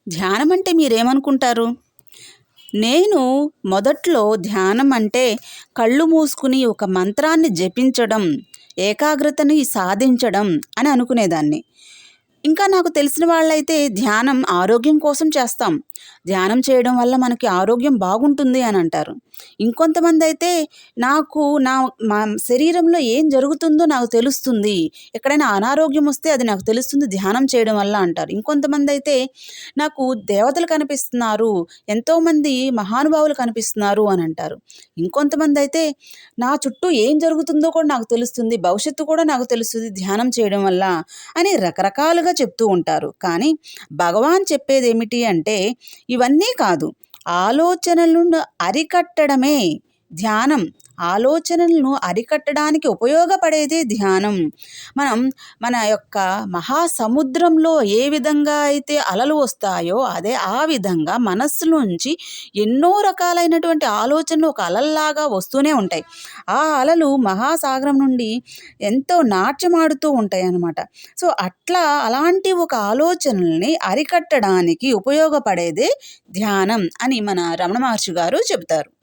ధ్యానం అంటే మీరేమనుకుంటారు? నేను మొదట్లో ధ్యానం అంటే కళ్ళు మూసుకుని ఒక మంత్రాన్ని జపించడం, ఏకాగ్రతని సాధించడం అని అనుకునేదాన్ని. ఇంకా నాకు తెలిసిన వాళ్ళైతే ధ్యానం ఆరోగ్యం కోసం చేస్తాం. ధ్యానం చేయడం వల్ల మనకి ఆరోగ్యం బాగుంటుంది అని అంటారు. ఇంకొంతమందైతే నాకు నా మా శరీరంలో ఏం జరుగుతుందో నాకు తెలుస్తుంది. ఎక్కడైనా అనారోగ్యం వస్తే అది నాకు తెలుస్తుంది ధ్యానం చేయడం వల్ల అంటారు. ఇంకొంతమందైతే నాకు దేవతలు కనిపిస్తున్నారు, ఎంతోమంది మహానుభావులు కనిపిస్తున్నారు అని అంటారు. ఇంకొంతమందైతే నా చుట్టూ ఏం జరుగుతుందో కూడా నాకు తెలుస్తుంది, భవిష్యత్తు కూడా నాకు తెలుస్తుంది ధ్యానం చేయడం వల్ల అని రకరకాలుగా చెప్తూ ఉంటారు. కానీ భగవాన్ చెప్పేదేమిటి అంటే ఇవన్నీ కాదు. ఆలోచనలను అరికట్టడమే ధ్యానం. ఆలోచనలను అరికట్టడానికి ఉపయోగపడేదే ధ్యానం. మనం మన యొక్క మహాసముద్రంలో ఏ విధంగా అయితే అలలు వస్తాయో అదే ఆ విధంగా మనస్సులోంచి ఎన్నో రకాలైనటువంటి ఆలోచనలు ఒక అలల్లాగా వస్తూనే ఉంటాయి. ఆ అలలు మహాసాగరం నుండి ఎంతో నాట్యమాడుతూ ఉంటాయన్నమాట. సో, అలాంటి ఒక ఆలోచనల్ని అరికట్టడానికి ఉపయోగపడేదే ధ్యానం అని మన రమణ మహర్షి గారు చెబుతారు.